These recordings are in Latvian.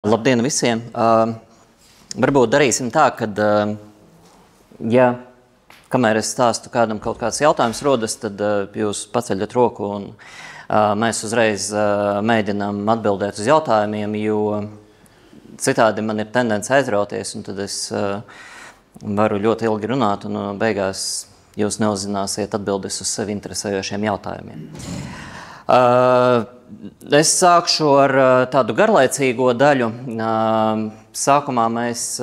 Labdien visiem! Varbūt darīsim tā, ka, ja kamēr es stāstu kādam kaut kāds jautājums rodas, tad jūs paceļat roku un mēs uzreiz mēģinām atbildēt uz jautājumiem, jo citādi man ir tendence aizrauties, un tad es varu ļoti ilgi runāt, un beigās jūs neuzzināsiet atbildes uz sevi interesējošiem jautājumiem. Es sākšu ar tādu garlaicīgo daļu. Sākumā mēs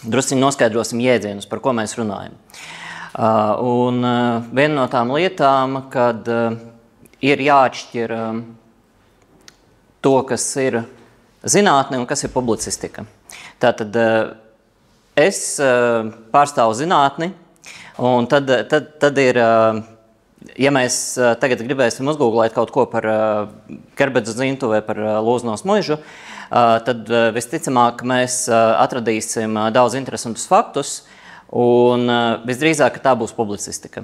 drusciņi noskaidrosim jēdzienus, par ko mēs runājam. Un viena no tām lietām, kad ir jāatšķir to, kas ir zinātne un kas ir publicistika. Tātad es pārstāvu zinātni, un tad ir... Ja mēs tagad gribēsim uzgooglēt kaut ko par Kerbedžu zintu vai par Lūznos muižu, tad visticamāk mēs atradīsim daudz interesantus faktus, un visdrīzāk tā būs publicistika.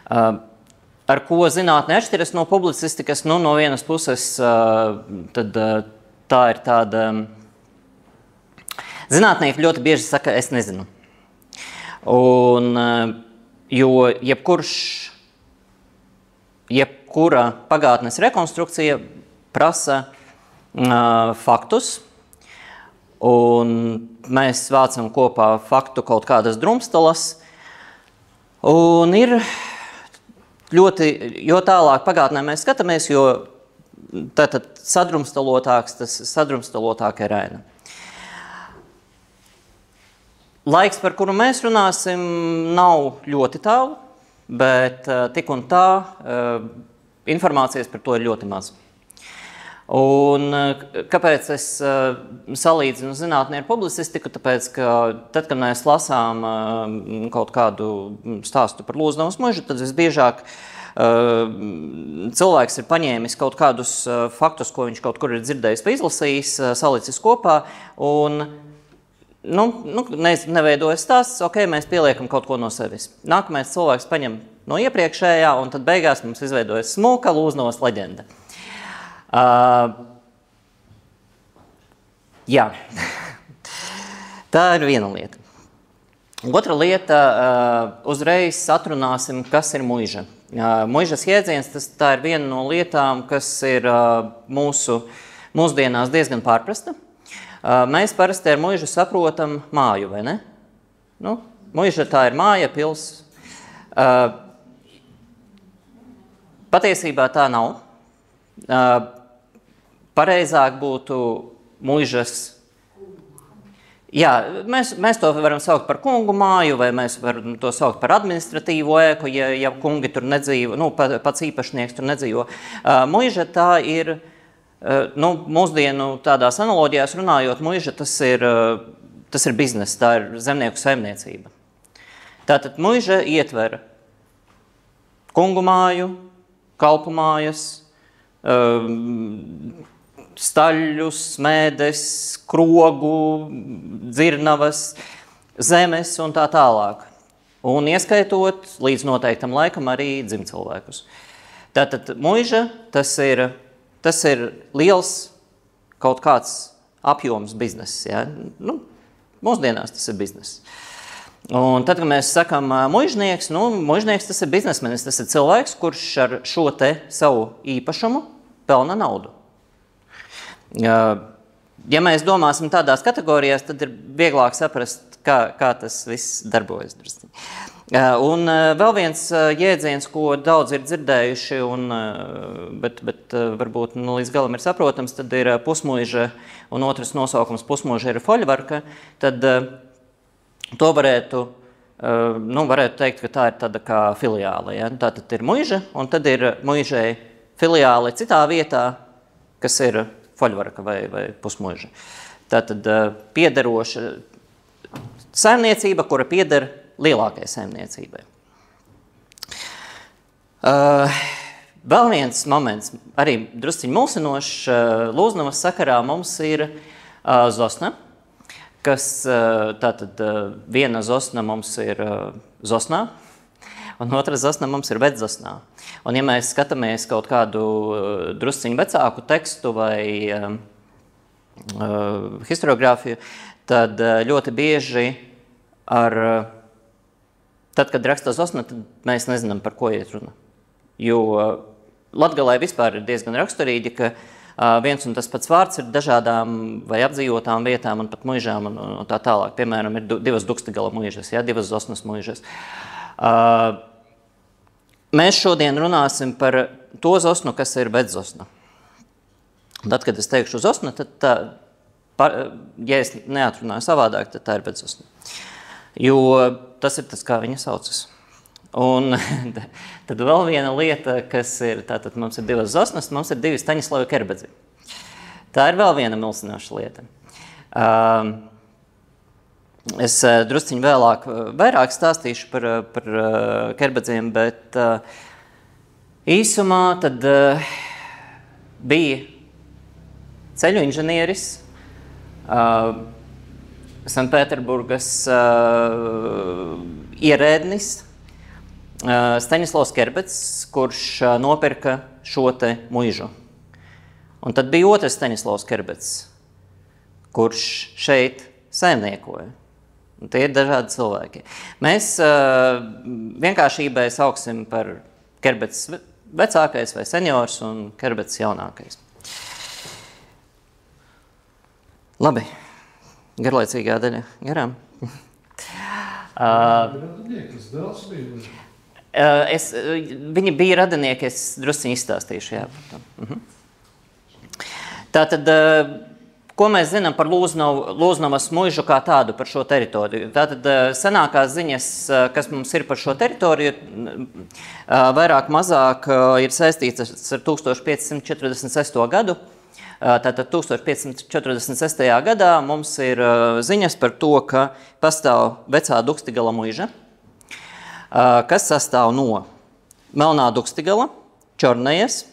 Ar ko zinātne atšķiras no publicistikas? Nu, no vienas puses tad tā ir tāda... Zinātnieki ļoti bieži saka, es nezinu. Un, jo jebkura pagātnes rekonstrukcija prasa faktus, un mēs vācam kopā faktu kaut kādas drumstalas, un ir jo tālāk pagātnē mēs skatāmies, jo tātad sadrumstalotāka ir aina. Laiks, par kuru mēs runāsim, nav ļoti tālu, bet tik un tā informācijas par to ir ļoti maz. Un kāpēc es salīdzinu zinātni ar publicistiku? Tāpēc, ka tad, kad mēs lasām kaut kādu stāstu par Lūznos muižu, tad visbiežāk cilvēks ir paņēmis kaut kādus faktus, ko viņš kaut kur ir dzirdējis vai izlasījis, salicis kopā, un neveidojas stāsts, ok, mēs pieliekam kaut ko no sevis. Nākamais cilvēks paņem no iepriekšējā, un tad beigās mums izveidojas smuka Lūznos leģenda. Jā, tā ir viena lieta. Otra lieta, uzreiz atrunāsim, kas ir muiža. Muižas jēdziens, tā ir viena no lietām, kas ir mūsdienās diezgan pārprasta. Mēs parasti ar muižu saprotam māju, vai ne? Muiža tā ir māja, pils. Patiesībā tā nav. Pareizāk būtu muižas... Jā, mēs to varam saukt par kungu māju, vai mēs varam to saukt par administratīvo ēku, ja kungi tur nedzīvo, pats īpašnieks tur nedzīvo. Muiža tā ir... mūsdienu tādās analoģijās runājot, muiža tas ir bizness, tā ir zemnieku saimniecība. Tātad muiža ietver kungu māju, kalpu mājas, staļļus, smēdes, krogu, dzirnavas, zemes un tā tālāk. Un ieskaitot līdz noteiktam laikam arī dzimcilvēkus. Tātad muiža tas ir liels kaut kāds apjoms bizness. Ja? Mūsdienās tas ir bizness. Un tad, kad mēs sakam muižnieks, muižnieks tas ir biznesmenis, tas ir cilvēks, kurš ar šo te savu īpašumu pelna naudu. Ja mēs domāsim tādās kategorijās, tad ir vieglāk saprast, kā tas viss darbojas. Un vēl viens jēdziens, ko daudz ir dzirdējuši, bet varbūt līdz galam ir saprotams, tad ir pusmuiža, un otrs nosaukums pusmuiža ir foļvarka, tad to varētu teikt, ka tā ir tāda kā filiāle. Ja? Tātad ir muiža, un tad ir muižai filiāle citā vietā, kas ir foļvarka vai pusmuiža. Tātad piederoša saimniecība, kura pieder lielākai saimniecībai. Vēl viens moments, arī drusciņi mulsinošs, Lūznavas sakarā mums ir zosna, kas tātad viena zosna mums ir Zosnā, un otra zosna mums ir Vedzosnā. Un ja mēs skatāmies kaut kādu drusciņu vecāku tekstu vai historiogrāfiju, tad ļoti bieži tad, kad raksta Zosna, tad mēs nezinām, par ko iet runa. Jo Latgalē vispār ir diezgan raksturīgi, ka viens un tas pats vārds ir dažādām vai apdzīvotām vietām un pat muižām un tā tālāk. Piemēram, ir 2 Dukstagala muižas, 2 Zosnas muižas. Mēs šodien runāsim par to Zosnu, kas ir Vecdzosna. Tad, kad es teikšu Zosna, tad ja es neatrunāju savādāk, tad tā ir Vecdzosna. Jo tas ir tas, kā viņa saucas. Un tad vēl viena lieta, kas ir, tātad mums ir 2 Zosnas, mums ir 2 Staņislavi Kerbedzi. Tā ir vēl viena milzinoša lieta. Es drusciņu vairāk stāstīšu par Kerbedziem, bet īsumā tad bija ceļu inženieris, Sanpēterburgas ierēdnis, Staņislavs Kerbedz, kurš nopirka šo te muižu. Un tad bija otrs Staņislavs Kerbedz, kurš šeit saimniekoja. Un tie ir dažādi cilvēki. Mēs vienkāršībai sauksim par Kerbedz vecākais vai seniors un Kerbedz jaunākais. Labi, garlaicīgā daļa garām. Viņi bija radinieki, es drusciņi izstāstīšu, jā. Tātad, ko mēs zinām par Lūznavas muižu kā tādu, par šo teritoriju? Tātad, senākās ziņas, kas mums ir par šo teritoriju, vairāk mazāk ir saistītas ar 1546. gadu. Tātad 1546. gadā mums ir ziņas par to, ka pastāv vecā Dukstigala muiža, kas sastāv no Melnā Dukstigala, Čornejas.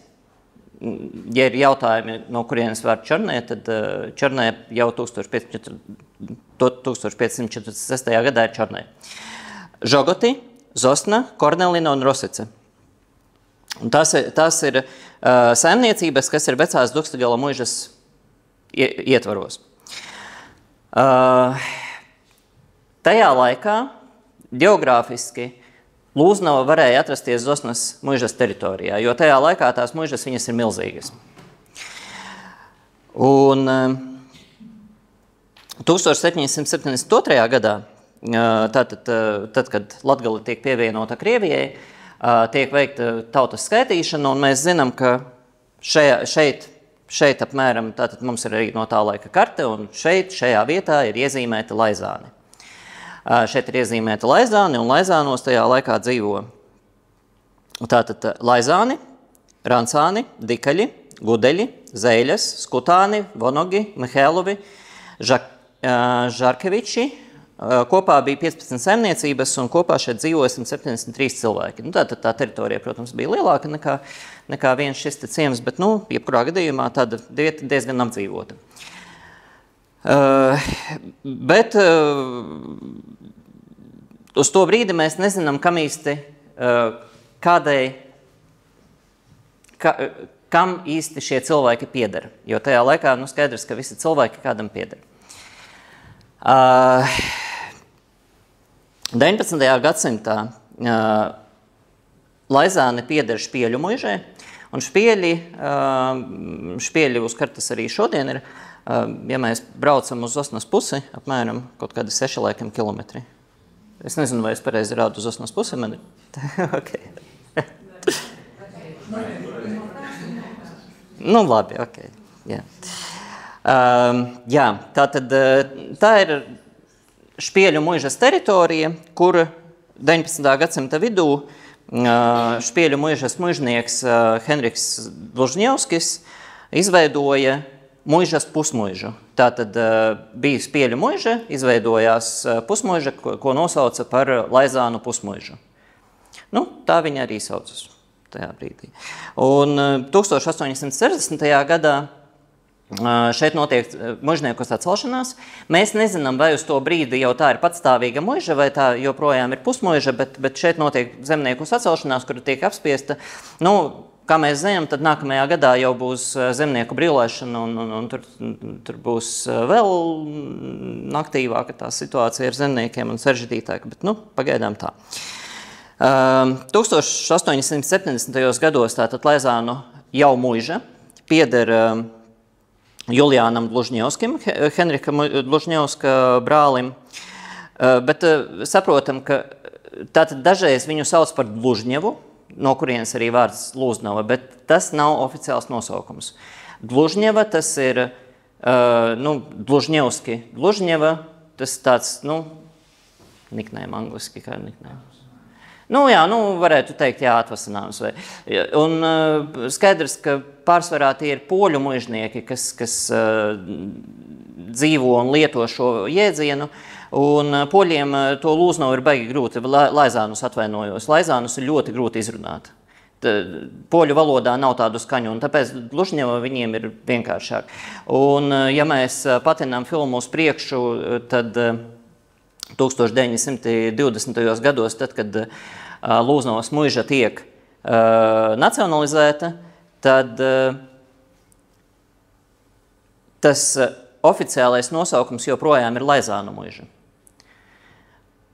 Ja ir jautājumi, no kurienes vārds Čorneja, tad Čorneja jau 1546. gadā ir Čorneja. Žogoti, Zosna, Kornelina un Rosice. Un tās ir saimniecības, kas ir vecās Dukstigala muižas ietvaros. Tajā laikā geogrāfiski Lūznava varēja atrasties Zosnas muižas teritorijā, jo tajā laikā tās muižas viņas ir milzīgas. Un 1772. gadā, tad, kad Latgale tiek pievienota Krievijai, tiek veikta tautas skaitīšana, un mēs zinām, ka šeit apmēram, tātad mums ir arī no tā laika karte, un šajā vietā ir iezīmēta Laizāni. Šeit ir iezīmēta Laizāni, un Laizānos tajā laikā dzīvo tātad Laizāni, Rancāni, Dikaļi, Gudeļi, Zeiļas, Skutāni, Vonogi, Mihēlovi, Žarkeviči. Kopā bija 15 saimniecības, un kopā šeit dzīvoja 173 cilvēki. Tātad tā teritorija, protams, bija lielāka nekā viens šis te ciems, bet, jebkurā gadījumā tāda vieta diezgan apdzīvota. Bet uz to brīdi mēs nezinām, kam īsti, kam īsti šie cilvēki pieder, jo tajā laikā skaidrs, ka visi cilvēki kādam pieder. 19. gadsimtā Laizāni pieder Špieļu muižai, un Špieļi uz kartas arī šodien ir, ja mēs braucam uz Zosnas pusi, apmēram kaut kādi 6 laikam kilometri. Es nezinu, vai es pareizi rādu uz Zosnas pusi, man ir... Okay. Labi, ok. Jā, tātad tā ir Špieļu muižas teritorija, kur 19. gadsimta vidū Špieļu muižas muižnieks Henriks Dlužņevskis izveidoja muižas pusmuižu. Tātad bija Špieļu muiža, izveidojās pusmuiža, ko nosauca par Laizānu pusmuižu. Tā viņa arī saucas tajā brīdī. Un 1860. gadā šeit notiek muižniekus atcelšanās. Mēs nezinām, vai uz to brīdi jau tā ir patstāvīga muiža, vai tā joprojām ir pusmuiža, bet šeit notiek zemniekus atcelšanās, kura tiek apspiesta. kā mēs zinām, tad nākamajā gadā jau būs zemnieku brīvlaišana un tur būs vēl aktīvāka tā situācija ar zemniekiem un sarežģītāka, bet pagaidām tā. 1870. gados tātad Laizānu jau muiža pieder Juliānam Dlužņevskim, Henrika Dlužņevska brālim, bet saprotam, ka tātad dažreiz viņu sauc par Dlužņevu, no kurienes arī vārds Lūznava, bet tas nav oficiāls nosaukums. Dlužņeva, tas ir, Dlužņevski, Dlužņeva, tas tāds, niknējam angliski, kā niknējam. Varētu teikt, atvasinājums. Un skaidrs, ka pārsvarā tie ir poļu muižnieki, kas dzīvo un lieto šo jēdzienu, un poļiem to Lūznavu ir baigi grūti, Laizānus atvainojos. Laizānus ir ļoti grūti izrunāt. Poļu valodā nav tādu skaņu, un tāpēc Dlužņeva viņiem ir vienkāršāk. Un ja mēs patinām filmu uz priekšu, tad 1920. gados, tad, kad Lūznavas muiža tiek nacionalizēta, tad tas oficiālais nosaukums joprojām ir Laizānu muiža.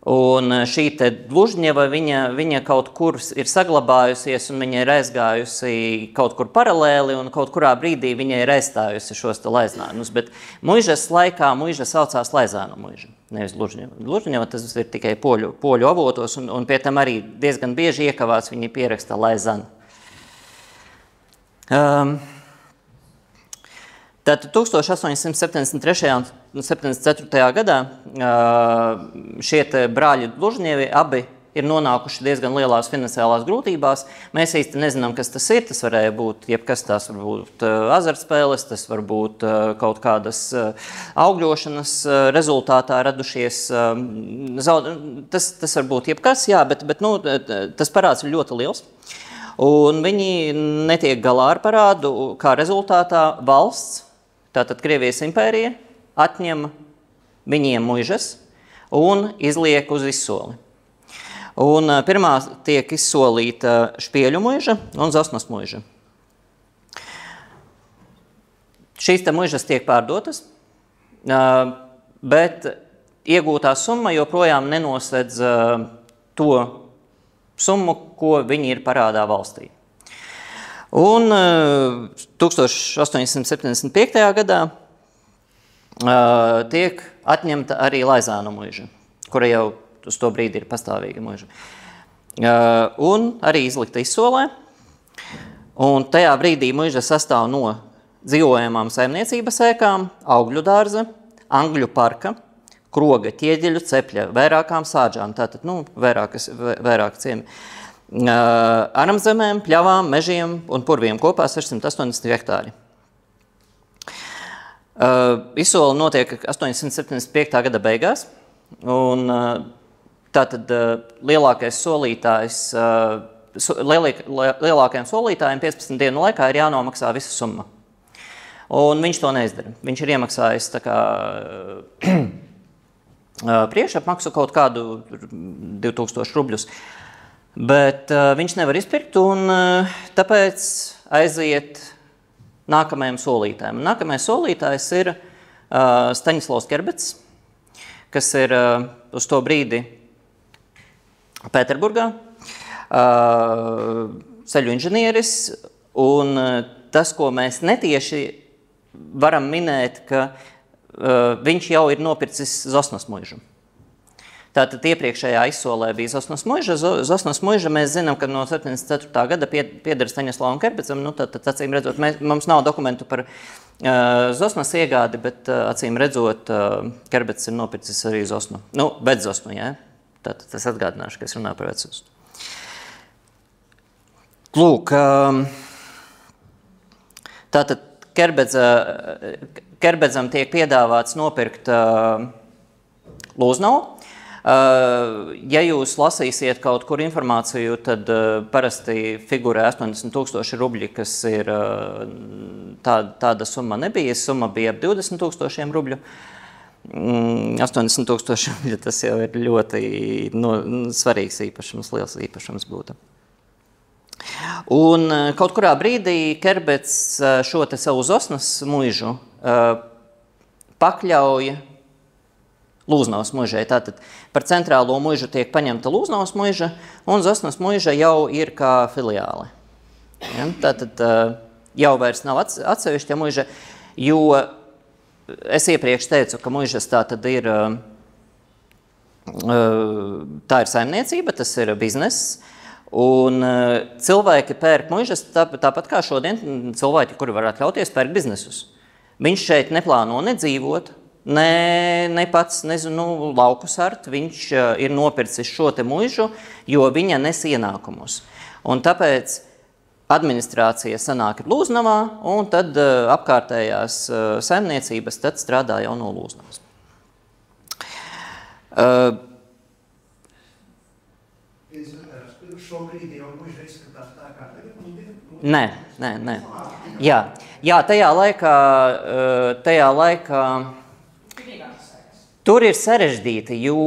Un šī te Dlužņeva, viņa kaut kur ir saglabājusies un viņa ir aizgājusi kaut kur paralēli un kaut kurā brīdī viņa ir aizstājusi šos te Laizānus, bet muižas laikā muiža saucās Laizānu muiža, nevis Dlužņeva. Dlužņeva tas ir tikai poļu avotos un pie tam arī diezgan bieži iekavāts viņi pieraksta Laizānu. Tātad 1873. un 74. gadā šie brāļi Dlužņevi abi ir nonākuši diezgan lielās finansiālās grūtībās. Mēs īsti nezinām, kas tas ir. Tas varēja būt jebkas, tās var būt azartspēles, tas var būt kaut kādas augļošanas rezultātā radušies. Tas var būt jebkas, jā, bet tas parāds ir ļoti liels. Un viņi netiek galā ar parādu, kā rezultātā valsts, tātad Krievijas impērija, atņem viņiem muižas un izliek uz izsoli. Un pirmā tiek izsolīta Špieļu muiža un Zosnas muiža. Šīs te muižas tiek pārdotas, bet iegūtā summa joprojām nenosedz to summu, ko viņi ir parādā valstī. Un 1875. gadā tiek atņemta arī Laizānu muiža, kura jau uz to brīdi ir pastāvīga muiža. Un arī izlikta izsolē. Un tajā brīdī muiža sastāv no dzīvojamām saimniecības ēkām, augļu dārza, angļu parka, kroga, ķieģeļu, cepļa, vairākām sādžām, tātad, vairāk ciemi. Aramzemēm, pļavām, mežiem un purviem kopā 680 hektāri. Izsole notiek 875. gada beigās, un tātad lielākais solītājs, lielākajiem solītājiem 15 dienu laikā ir jānomaksā visa summa. Un viņš to neizdara. Viņš ir iemaksājis tā kā priekšapmaksu kaut kādu 2000 rubļus. Bet viņš nevar izpirkt, un tāpēc aiziet nākamajam solītājam. Nākamais solītājs ir Staņislavs Kerbets, kas ir uz to brīdi Pēterburgā, ceļu inženieris, un tas, ko mēs netieši varam minēt, ka viņš jau ir nopircis Zosnas muižu. Tātad iepriekšējā izsolē bija Zosnas muiža. Zosnas muiža mēs zinām, ka no 74. gada pieder Staņislavam Kerbecam. Tad acīm redzot, mums nav dokumentu par Zosnas iegādi, bet acīm redzot, Kerbets ir nopircis arī Zosnu. Veczosnu, jā. Tātad es atgādināšu, ka es runāju par Veczosnu. Lūk, tātad Kerbedzam tiek piedāvāts nopirkt Lūznavu. Ja jūs lasīsiet kaut kur informāciju, tad parasti figurē 80 000 rubļi, kas ir tāda summa nebija. Summa bija ap 20 000 rubļu. 80 000 rubļi, tas jau ir ļoti svarīgs īpašums, liels īpašums būtu. Un kaut kurā brīdī Kerbets šo te savu Zosnas muižu pakļauja Lūznavas muižai. Tātad par centrālo muižu tiek paņemta Lūznavas muiža, un Zosnas muiža jau ir kā filiāle. Ja? Tātad jau vairs nav atsevišķa muiža, jo es iepriekš teicu, ka muižas tātad ir, tā ir saimniecība, tas ir bizness, un cilvēki pērk muižas tāpat kā šodien cilvēki, kuri var atļauties pērk biznesus. Viņš šeit neplāno nedzīvot, ne pats, nezinu, laukus art, viņš ir nopircis šo te muižu, jo viņa nes ienākumus. Un tāpēc administrācija sanāk Lūznavā, un tad apkārtējās saimniecības tad strādā jau no Lūznavas. Šobrīd jau muiža izskatās tā kā tagad? Nē. Jā, tajā laikā tur ir sarežģīti, jo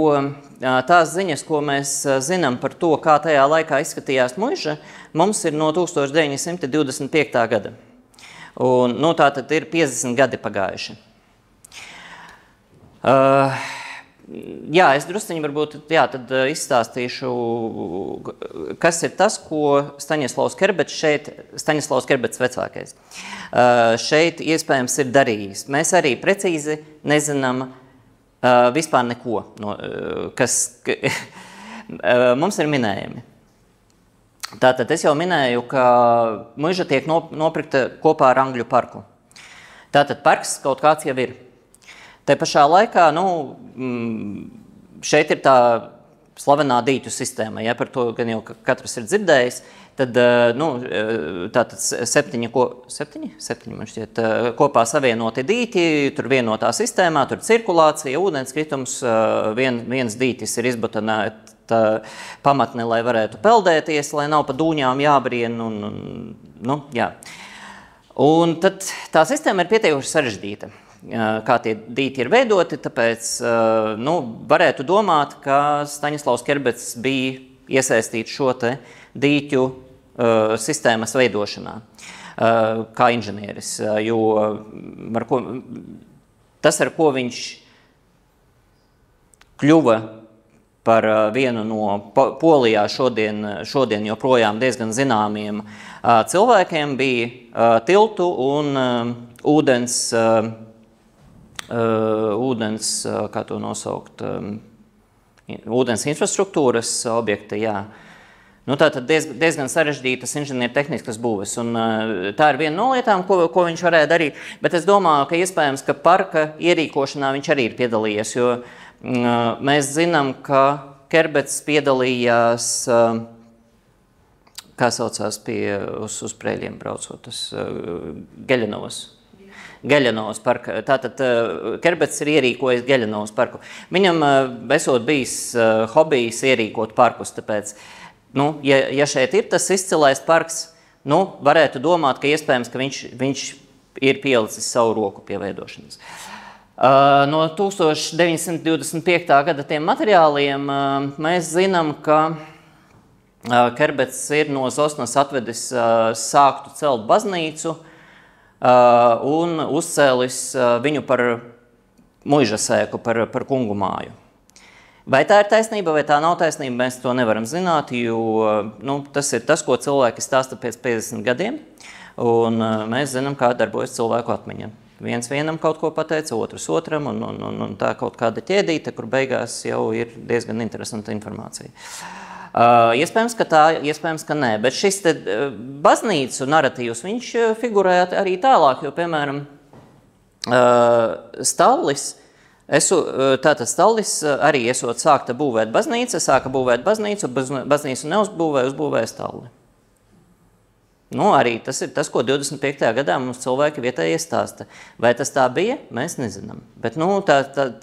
tās ziņas, ko mēs zinām par to, kā tajā laikā izskatījās muiža, mums ir no 1925. gada. Un, tā tad ir 50 gadi pagājuši. Jā, es drusciņi varbūt tad izstāstīšu, kas ir tas, ko Staņislavs Kerbets šeit, Staņislavs Kerbets vecākais, šeit iespējams ir darījis. Mēs arī precīzi nezinām vispār neko, kas mums ir minējumi. Tātad es jau minēju, ka muiža tiek nopirkta kopā ar Angļu parku. Tātad parks kaut kāds jau ir. Te pašā laikā, šeit ir tā slavenā dīķu sistēma, ja par to gan jau katrs ir dzirdējis, tad, tātad septiņi man šķiet, kopā savienoti dīķi, tur vienotā sistēmā, tur cirkulācija, ūdenskritums, viens dīķis ir izbatonēta pamatne, lai varētu peldēties, lai nav pa dūņām jābrien, jā. Un tad tā sistēma ir pietiekuši sarežģīta. Kā tie dīķi ir veidoti, tāpēc varētu domāt, ka Staņislavs Kerbets bija iesaistīts šo te dīķu sistēmas veidošanā kā inženieris, jo tas, ar ko viņš kļuva par vienu no Polijā šodien joprojām diezgan zināmiem cilvēkiem, bija tiltu un ūdens, kā to nosaukt, ūdens infrastruktūras objekti, jā. Tātad diezgan sarežģītas inženiertehniskas būves, un tā ir viena no lietām, ko viņš varēja darīt, bet es domāju, ka iespējams, ka parka ierīkošanā viņš arī ir piedalījies, jo mēs zinām, ka Kerbets piedalījās, kā saucās uz Preļiem braucot, Geļanovas parka. Tātad Kerbets ir ierīkojis Geļanovas parku. Viņam esot bijis hobijs ierīkot parkus, tāpēc, ja šeit ir tas izcilais parks, varētu domāt, ka iespējams, ka viņš ir pielicis savu roku pie veidošanas. No 1925. gada tiem materiāliem mēs zinām, ka Kerbets ir no Zosnas atvedis sāktu celt baznīcu, un uzcēlis viņu par muiža sēku, par kungu māju. Vai tā ir taisnība, vai tā nav taisnība, mēs to nevaram zināt, jo tas ir tas, ko cilvēki stāsta pēc 50 gadiem, un mēs zinām, kā darbojas cilvēku atmiņa. Viens vienam kaut ko pateica, otrs otram, un tā kaut kāda ķēdīte, kur beigās jau ir diezgan interesanta informācija. Iespējams, ka tā, iespējams, ka nē, bet šis te baznīcu naratīvs, viņš figurē arī tālāk, jo, piemēram, Stallis, tātad Stallis arī esot sākta būvēt baznīca, sāka būvēt baznīcu, baznīcu neuzbūvēja, uzbūvēja Stalli. Arī tas ir tas, ko 25. gadā mums cilvēki vietējie stāsta. Vai tas tā bija? Mēs nezinām. Bet,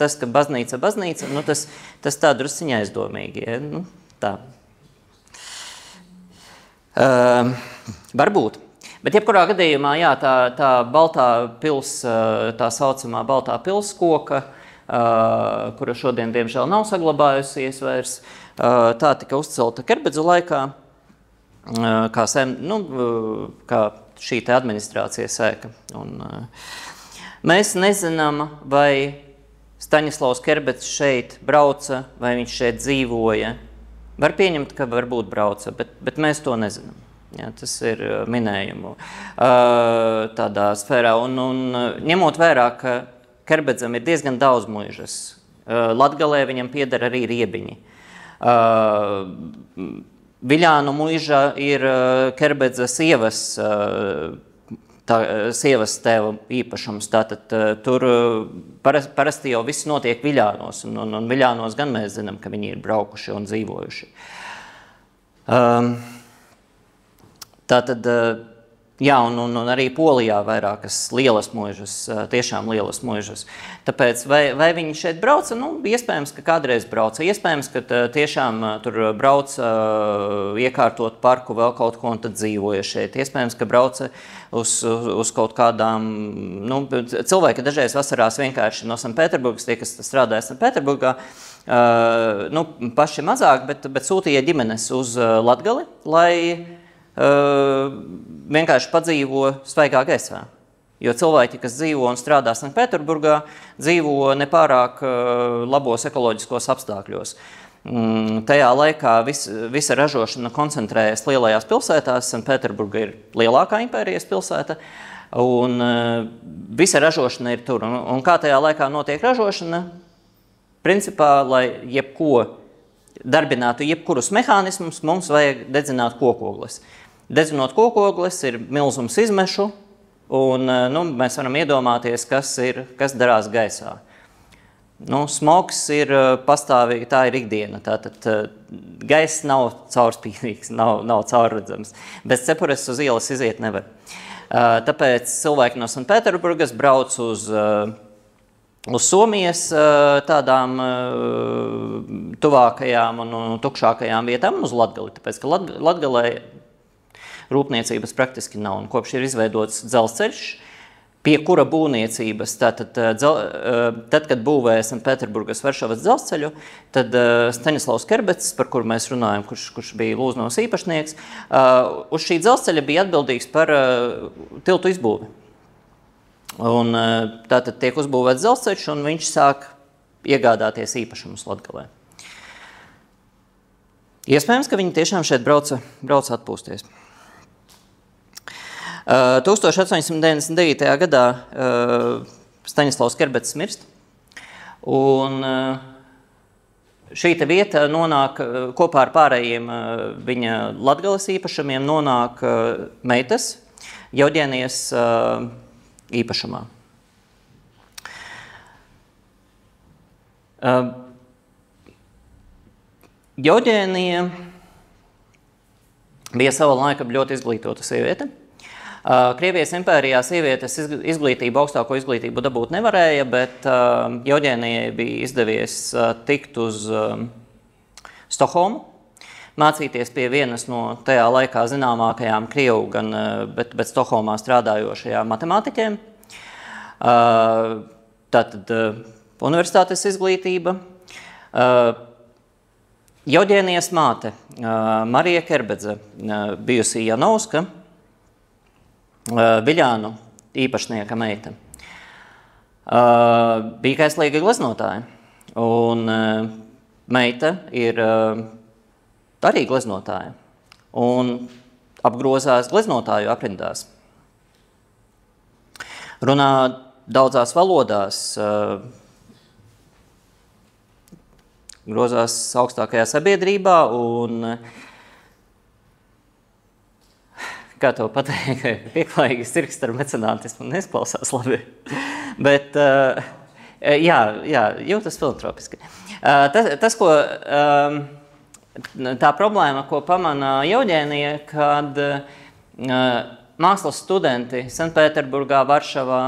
tas, ka baznīca, tas tā drusciņā aizdomīgi, ja? Tā. Varbūt. Bet jebkurā gadījumā, jā, tā Baltā pils, tā saucamā Baltā pils koka, kura šodien, diemžēl, nav saglabājusies vairs, tā tika uzcelta Kerbedzu laikā. kā šī te administrācija sēka. Un, mēs nezinām, vai Staņislavs Kerbedz šeit brauca, vai viņš šeit dzīvoja. Var pieņemt, ka varbūt brauca, bet mēs to nezinām. Ja, tas ir minējumu tādā sfērā. Un ņemot vērā, ka Kerbedzam ir diezgan daudz muižas. Latgalē viņam pieder arī Riebiņi. Viļānu muiža ir Kerbedza sievas tēva īpašums. Tātad tur parasti jau viss notiek Viļānos. Un Viļānos gan mēs zinām, ka viņi ir braukuši un dzīvojuši. Tātad, jā, un arī Polijā vairākas lielas muižas, tiešām lielas muižas. Tāpēc, vai viņi šeit brauca? Iespējams, ka kādreiz brauca. Iespējams, ka tiešām tur brauca iekārtot parku vēl kaut ko un tad dzīvoja šeit. Iespējams, ka brauca uz kaut kādām, cilvēki dažreiz vasarās vienkārši no Sanpēterburgas, tie, kas strādāja Sanpēterburgā, paši mazāk, bet sūtīja ģimenes uz Latgali, lai vienkārši padzīvo svaigā gaisā. Jo cilvēki, kas dzīvo un strādā Sanpēterburgā, dzīvo nepārāk labos ekoloģiskos apstākļos. Tajā laikā visa ražošana koncentrējas lielajās pilsētās. Sanpēterburga ir lielākā impērijas pilsēta, un visa ražošana ir tur. Un kā tajā laikā notiek ražošana? Principā, lai darbinātu jebkurus mehānismus, mums vajag dedzināt kokogles. Dedzinot kokogles ir milzums izmešu, un mēs varam iedomāties, kas darās gaisā. Smogs ir pastāvīgi, tā ir ikdiena. Tātad gaiss nav caurspīdīgs, nav caurredzams. Bez cepures uz ielas iziet nevar. Tāpēc cilvēki no Sanpēterburgas brauc uz Somijas tādām tuvākajām un tukšākajām vietām uz Latgali. Tāpēc, ka Latgalē rūpniecības praktiski nav. Un kopš ir izveidots dzelzceļš, pie kura būvniecības, tad, kad būvēja Sanpēterburgas Varšavas dzelzceļu, tad Staņislavs Kerbedz, par kuru mēs runājam, kurš bija Lūznos īpašnieks, uz šī dzelzceļa bija atbildīgs par tiltu izbūvi. Un tātad tiek uzbūvēts dzelzceļš, un viņš sāk iegādāties īpašumus Latgalē. Iespējams, ka viņi tiešām šeit brauca atpūsties. 1899. gadā Staņislavs Kerbedz mirst, un šī vieta nonāk kopā ar pārējiem viņa Latgales īpašumiem nonāk meitas Jauģēnijas īpašumā. Jauģēnija bija sava laika ļoti izglītota sieviete. Krievijas impērijā sievietes izglītību, augstāko izglītību dabūt nevarēja, bet Jauģēnijai bija izdevies tikt uz Stokholmu, mācīties pie vienas no tajā laikā zināmākajām Krievu, bet Stokholmā strādājošajām matemātiķiem. Tātad universitātes izglītība. Jauģēnijas māte, Marija Kerbedze, bijusī Janovska, Viļānu īpašnieka meita, bija kaislīga gleznotāja, un meita ir arī gleznotāja, un apgrozās gleznotāju aprindās. Runā daudzās valodās, grozās augstākajā sabiedrībā, un kā tev pateikt, pieklājīgi sirksts ar mecenātismu neizklausās labi. Bet, jā, jūtas filantropiski. Tas, tā problēma, ko pamana Jauģēnija, kad mākslas studenti Sanpēterburgā, Varšavā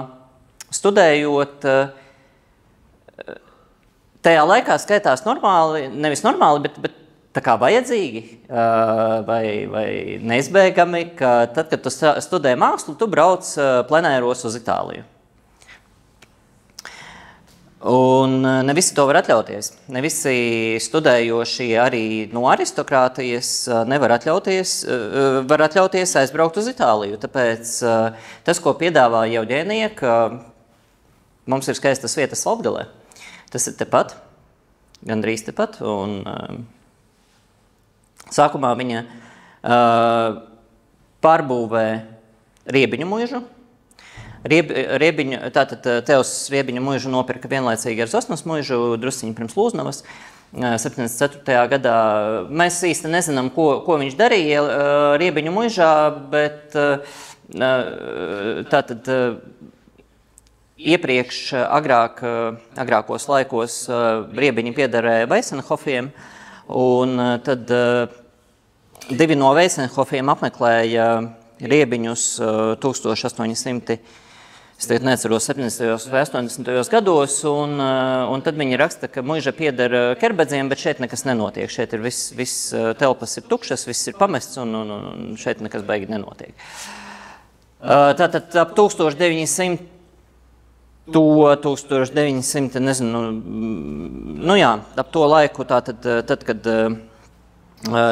studējot, tajā laikā skaitās normāli, nevis normāli, bet tā kā vajadzīgi vai neizbēgami, ka tad, kad tu studē mākslu, tu brauc plenēros uz Itāliju. Un ne visi to var atļauties. Ne visi studējošie arī no aristokrātijas var atļauties aizbraukt uz Itāliju. Tāpēc tas, ko piedāvā Eugēnija, ka mums ir skaistas vietas Latgalē, tas ir tepat, gandrīz tepat. Un sākumā viņa pārbūvē Riebiņu muižu. Tātad Teos Riebiņu muižu nopirka vienlaicīgi ar Zosnas muižu drusciņu pirms Lūznavas 74. gadā. Mēs īsti nezinām, ko viņš darīja Riebiņu muižā, bet tātad iepriekš agrākos laikos Riebiņi piederēja Veisenhofiem, un tad divi no Veisenhofiem apmeklēja Riebiņus 1800. Es tagad neatceros 70. vai 80. gados, un tad viņi raksta, ka muiža pieder Kerbedziem, bet šeit nekas nenotiek. Šeit ir viss telpas ir tukšas, viss ir pamests, un šeit nekas baigi nenotiek. Tātad ap 1900, nezinu, nu jā, ap to laiku, tad, kad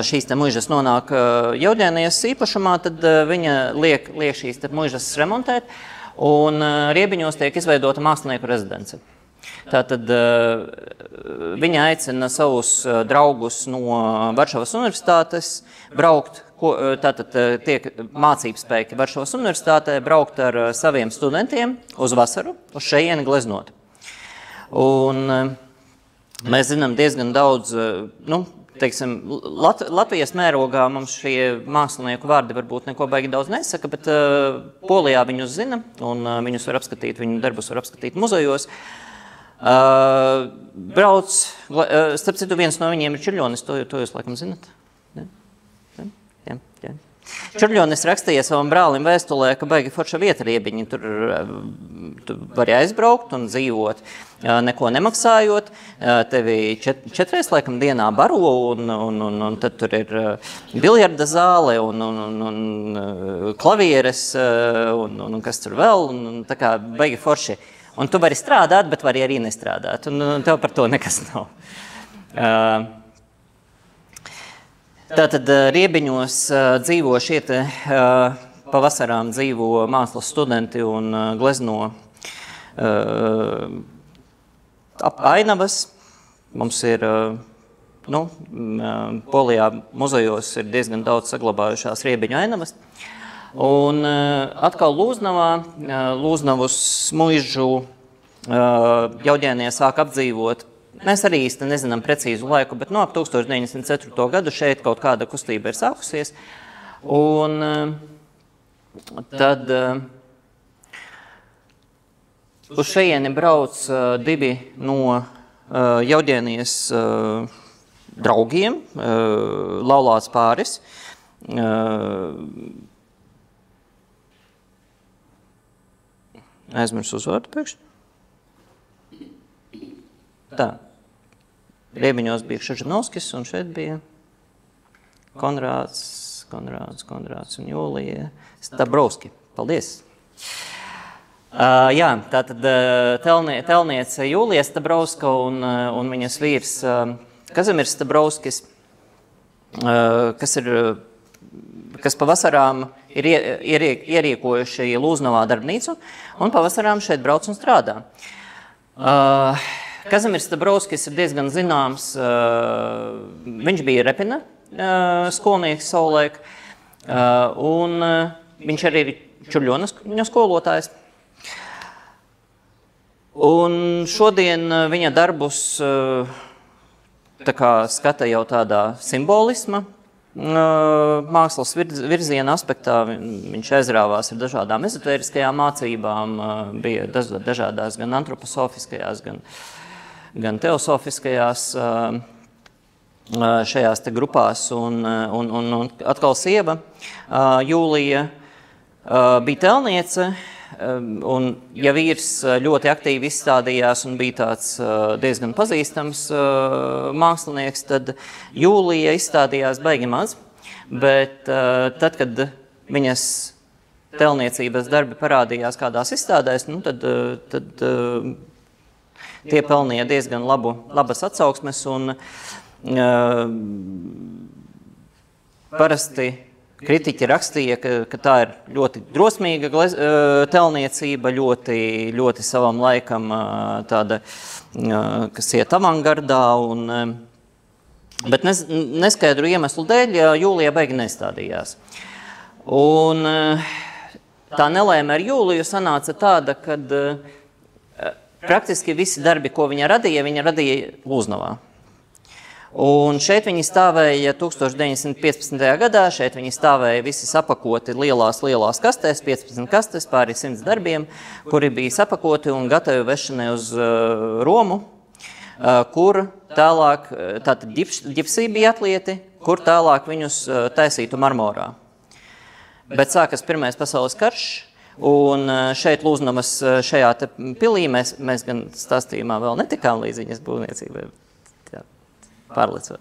šīs te muižas nonāk Eugēnijas īpašumā, tad viņa liek šīs te muižas remontēt, un Riebiņos tiek izveidota mākslinieku rezidence. Tātad viņa aicina savus draugus no Varšavas universitātes braukt, tātad tiek mācībspēki Varšavas universitātē, braukt ar saviem studentiem uz vasaru, uz šejieni gleznot. Un mēs zinām diezgan daudz, teiksim, Latvijas mērogā mums šie mākslinieku vārdi varbūt neko baigi daudz nesaka, bet Polijā viņus zina, un viņus var apskatīt, viņu darbus var apskatīt muzejos. Brauc, starp citu, viens no viņiem ir Čurļonis, to jūs laikam zinat? Jā. Čurļonis rakstīja savam brālim vēstulē, ka baigi forša vieta Riebiņi, tur var aizbraukt un dzīvot, neko nemaksājot, tevi 4 laikam dienā baro, un tad tur ir biljarda zāle, un klavieres, un kas tur vēl, un tā kā baigi forši. Un tu vari strādāt, bet vari arī nestrādāt, un tev par to nekas nav. Tātad Riebiņos dzīvo šie te pavasarām dzīvo mākslas studenti un glezno ap ainavas. Mums ir, Polijā muzejos ir diezgan daudz saglabājušās Riebiņu ainavas. Un atkal Lūznavas muižu Eugēnija sāk apdzīvot. Mēs arī īsti nezinām precīzu laiku, bet ap 1904. gadu šeit kaut kāda kustība ir sākusies. Un tad uz šejieni brauc divi no Eugēnijas draugiem, laulāts pāris. Aizmirsu uzvārdu pēkšņi. Tā. Riebiņos bija Šažanovskis, un šeit bija Konrāds un Jūlija Stabrovski. Paldies! Jā, tātad telniece Jūlija Stabrovska un viņas vīrs Kazimirs Stabrovskis, kas pavasarām ir ierīkojuši Lūznavā darbnīcu, un pavasarām šeit brauc un strādā. Kazimirs Stabrovskis ir diezgan zināms, viņš bija Repina skolnieks savulaik, un viņš arī ir Čurļona skolotājs. Un šodien viņa darbus tā kā skata jau tādā simbolisma mākslas virziena aspektā. Viņš aizrāvās ar dažādām ezotēriskajām mācībām, bija dažādās gan antroposofiskajās, gan teosofiskajās šajās te grupās, un atkal sieva Jūlija bija telniece, un ja vīrs ļoti aktīvi izstādījās un bija tāds diezgan pazīstams mākslinieks, tad Jūlija izstādījās baigi maz, bet tad, kad viņas telniecības darbi parādījās kādās izstādēs, tad tie pelnīja diezgan labas atsauksmes, un parasti kritiķi rakstīja, ka tā ir ļoti drosmīga telniecība, ļoti savam laikam tāda, kas iet avangardā, bet neskaidru iemeslu dēļ Jūlija beigi nestādījās. Un tā nelēma ar Jūliju sanāca tāda, kad praktiski visi darbi, ko viņa radīja Lūznavā. Un šeit viņi stāvēja 1915. gadā, šeit viņi stāvēja visi sapakoti lielās kastēs, 15 kastes, pāri 100 darbiem, kuri bija sapakoti un gatavi vešanai uz Romu, kur tālāk, tātad ģipsī bija atlieti, kur tālāk viņus taisītu marmorā. Bet sākas Pirmais pasaules karš, un šeit Lūznavas šajā te pilī mēs gan stāstījumā vēl netikām līdz viņas būvniecībai. Pārlicot.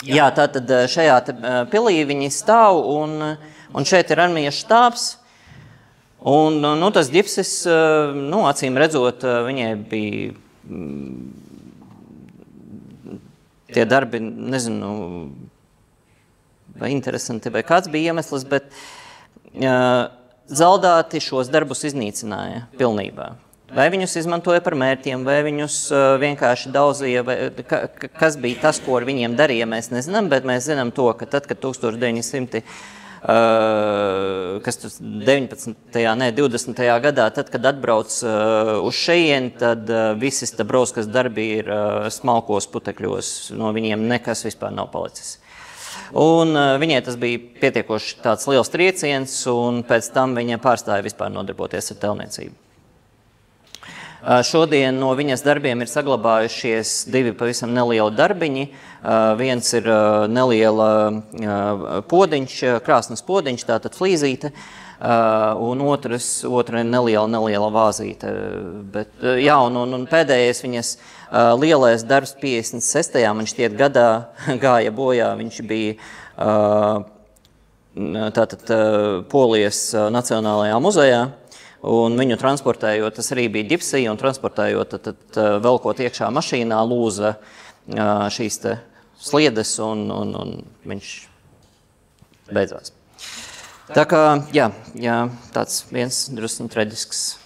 Jā, tātad šajā pilī viņi stāv, un šeit ir armijas štābs, un tas ģipsis, acīm redzot, viņai bija tie darbi, nezinu, vai interesanti, vai kāds bija iemesls, bet Zaldāti šos darbus iznīcināja pilnībā. Vai viņus izmantoja par mērķiem, vai viņus vienkārši daudzīja, kas bija tas, ko ar viņiem darīja, mēs nezinām, bet mēs zinām to, ka tad, kad 1919. 20. gadā, tad, kad atbrauc uz šejieni, tad visi Stabrovskas darbi ir smalkos putekļos, no viņiem nekas vispār nav palicis. Un viņai tas bija pietiekoši tāds liels trieciens, un pēc tam viņa pārstāja vispār nodarboties ar telniecību. Šodien no viņas darbiem ir saglabājušies divi pavisam nelieli darbiņi. Viens ir neliela podiņš, krāsnes podiņš, tātad flīzīte, un otra neliela vāzīte. Bet, jā, un pēdējais viņas lielais darbs 56. man šķiet gadā gāja bojā. Viņš bija tātad Polijas Nacionālajā muzejā. Un viņu transportējot, tas arī bija ģipsī, un transportējot, tad velkot iekšā mašīnā lūza šīs te sliedes, un viņš beidzās. Tā kā, jā, tāds viens drusku traģisks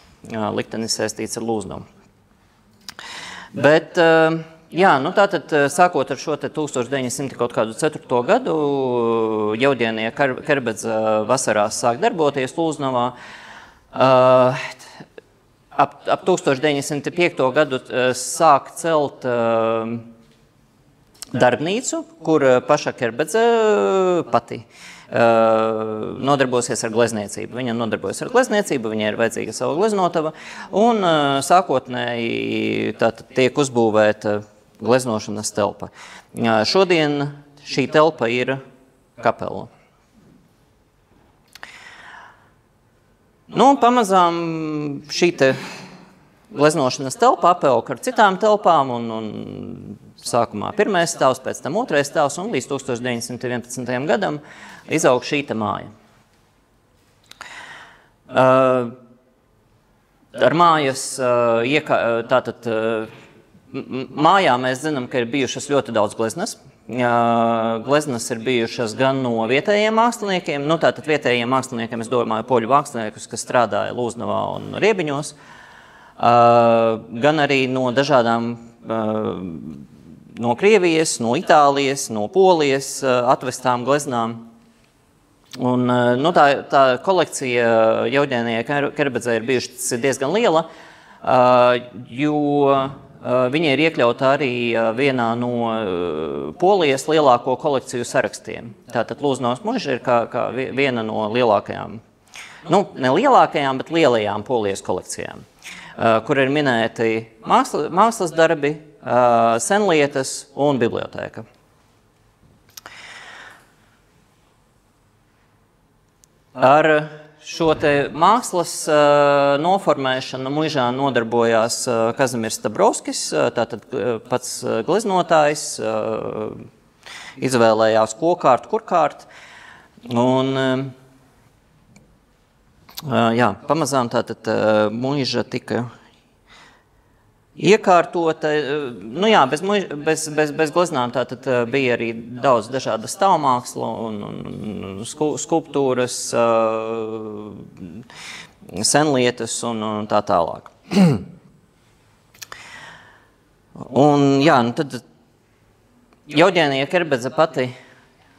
liktenis saistīts ar Lūznavu. Bet, jā, tātad sākot ar šo te 1904. gadu, Jevģēnija Kerbedza vasarās sāk darboties Lūznavā. Ap 1905. gadu sāk celt darbnīcu, kur paša Kerbedze pati nodarbosies ar glezniecību. Viņa nodarbojas ar glezniecību, viņai ir vajadzīga sava gleznotava, un sākotnēji tiek uzbūvēta gleznošanas telpa. Šodien šī telpa ir kapela. Pamazām šī te gleznošanas telpa apauga ar citām telpām, un sākumā pirmais stāvs, pēc tam otrais stāvs, un līdz 1911. gadam izaug šī te māja. Ar mājas, tātad mājā mēs zinām, ka ir bijušas ļoti daudz gleznas. Gleznas ir bijušas gan no vietējiem māksliniekiem, tātad vietējiem māksliniekiem, es domāju, poļu māksliniekus, kas strādāja Lūznavā un Riebiņos, gan arī no dažādām, no Krievijas, no Itālijas, no Polijas atvestām gleznām. Un, tā kolekcija Jevģēnijai Kerbedzei ir bijušas diezgan liela, jo viņa ir iekļauta arī vienā no Polijas lielāko kolekciju sarakstiem. Tātad Lūznavas muža ir kā viena no lielākajām, ne lielākajām, bet lielajām Polijas kolekcijām, kur ir minēti mākslas darbi, senlietas un bibliotēka. Ar šo te mākslas noformēšanu mužā nodarbojās Kazimirs Stabrovskis, tātad pats gleznotājs, izvēlējās kokārt, kurkārt, un jā, pamazām tātad muža tika iekārtota, nu jā, bez gleznām tātad bija arī daudz dažāda stāvmāksla un skulptūras, senlietas un tā tālāk. Un jā, nu tad Jauģēnija Kerbedze pati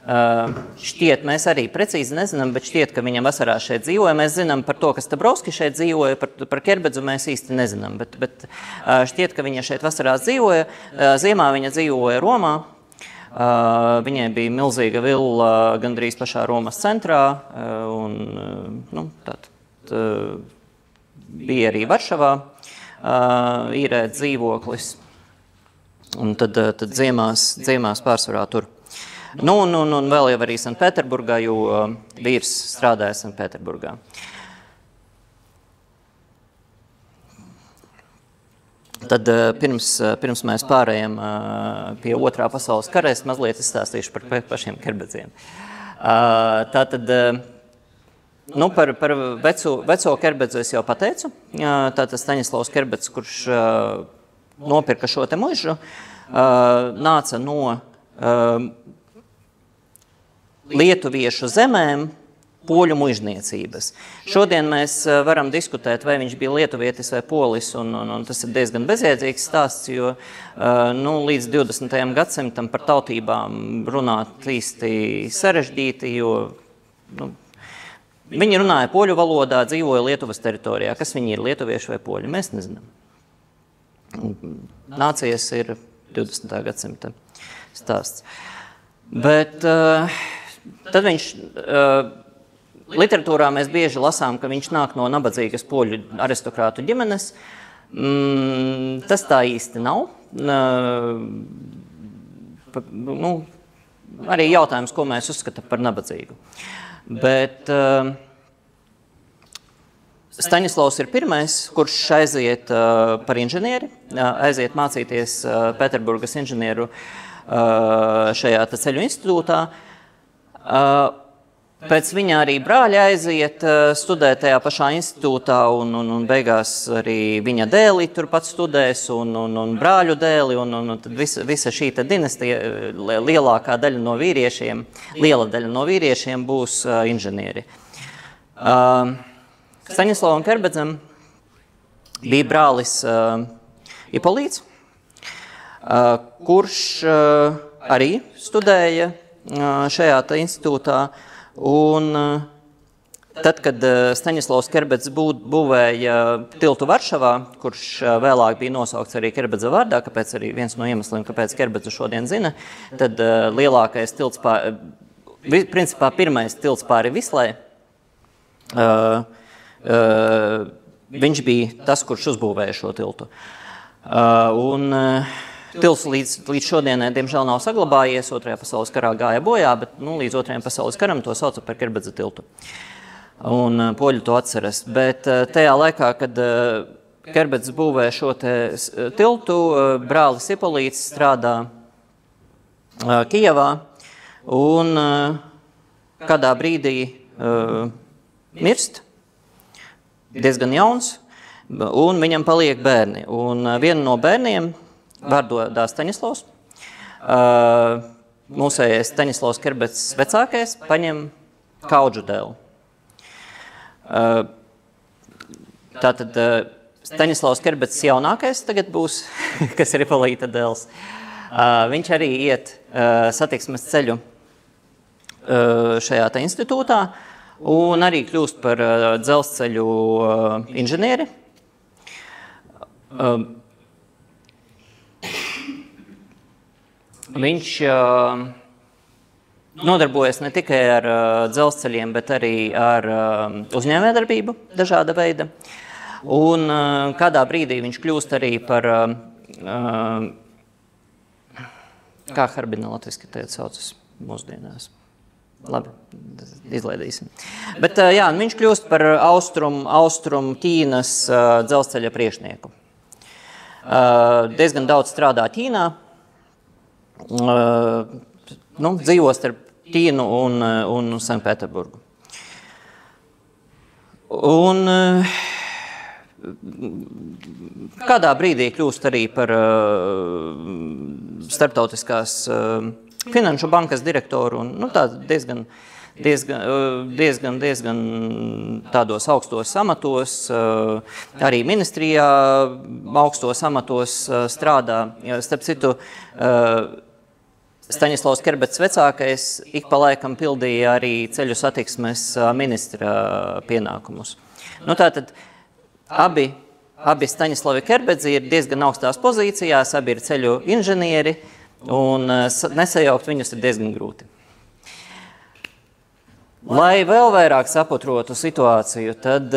šķiet, mēs arī precīzi nezinām, bet šķiet, ka viņa vasarā šeit dzīvoja. Mēs zinām par to, ka Stabrovski šeit dzīvoja, par Kerbedzu mēs īsti nezinām, bet šķiet, ka viņa šeit vasarā dzīvoja. Ziemā viņa dzīvoja Romā. Viņai bija milzīga villa gandrīz pašā Romas centrā, un nu, bija arī Varšavā īrēt dzīvoklis, un tad ziemās pārsvarā tur. Nu, un vēl jau arī Sanktpēterburgā, jo vīrs strādāja Sanktpēterburgā. Tad pirms mēs pārējām pie otrā pasaules kara, es mazliet izstāstīšu par pašiem Kerbedziem. Tātad, nu, par veco Kerbedzu es jau pateicu. Tātad Staņislavs Kerbedz, kurš nopirka šo te muižu, nāca no lietuviešu zemēm poļu muižniecības. Šodien mēs varam diskutēt, vai viņš bija lietuvietis vai polis, un tas ir diezgan bezjēdzīgs stāsts, jo nu, līdz 20. gadsimtam par tautībām runāt īsti sarežģīti, jo nu, viņi runāja poļu valodā, dzīvoja Lietuvas teritorijā. Kas viņi ir, lietuvieši vai poļi? Mēs nezinām. Nācijas ir 20. gadsimta stāsts. Bet tad viņš, literatūrā mēs bieži lasām, ka viņš nāk no nabadzīgas poļu aristokrātu ģimenes. Tas tā īsti nav. Nu, arī jautājums, ko mēs uzskatām par nabadzīgu. Bet Staņislavs ir pirmais, kurš aiziet par inženieri, aiziet mācīties Pēterburgas inženieru šajā ceļu institūtā. Pēc viņa arī brāļi aiziet studēt tajā pašā institūtā, un beigās arī viņa dēli turpat studēs, un brāļu dēli, un tad visa šī dinastija, liela daļa no vīriešiem būs inženieri. Staņislavam Kerbedzam bija brālis Ipolīts, kurš arī studēja šajā institūtā, un tad, kad Staņislavs Kerbedz būvēja tiltu Varšavā, kurš vēlāk bija nosaukts arī Kerbedza vārdā, kāpēc arī viens no iemesliem, kāpēc Kerbedzu šodien zina, tad lielākais tilts principā pirmais tilts pāri Vislai, viņš bija tas, kurš uzbūvēja šo tiltu. Tilts līdz šodienai, diemžēl, nav saglabājies, Otrajā pasaules karā gāja bojā, bet līdz Otrajam pasaules karam to sauca par Kerbedza tiltu. Un poļi to atceras. Bet tajā laikā, kad Kerbedz būvē šo tiltu, brālis Ipolīts strādā Kijevā, un kādā brīdī mirst, diezgan jauns, un viņam paliek bērni. Un vienu no bērniem vārdā Staņislavs. Mūsējais Staņislavs Kerbedz vecākais paņem kaudžu dēlu. Tātad Staņislavs Kerbedz jaunākais tagad būs, kas ir Ipolīta dēls. Viņš arī iet satiksmes ceļu šajā institūtā un arī kļūst par dzelzceļu inženieri. Viņš nodarbojas ne tikai ar dzelzceļiem, bet arī ar uzņēmējdarbību dažāda veida. Un kādā brīdī viņš kļūst arī par, kā Harbina latviski teica saucas mūsdienās. Labi, izlaidīsim. Bet jā, viņš kļūst par austrum Ķīnas dzelzceļa priekšnieku. Diezgan daudz strādā Ķīnā. Dzīvo starp Ķīnu un Sanktpēterburgu. Un kādā brīdī kļūst arī par starptautiskās finanšu bankas direktoru un tā diezgan tādos augstos amatos, arī ministrijā augstos amatos strādā. Starp citu, Staņislavs Kerbedz vecākais ik pa laikam pildīja arī ceļu satiksmes ministra pienākumus. Tātad abi Staņislavi Kerbedzi ir diezgan augstās pozīcijās, abi ir ceļu inženieri, un nesajaukt viņus ir diezgan grūti. Lai vēl vairāk saputrotu situāciju, tad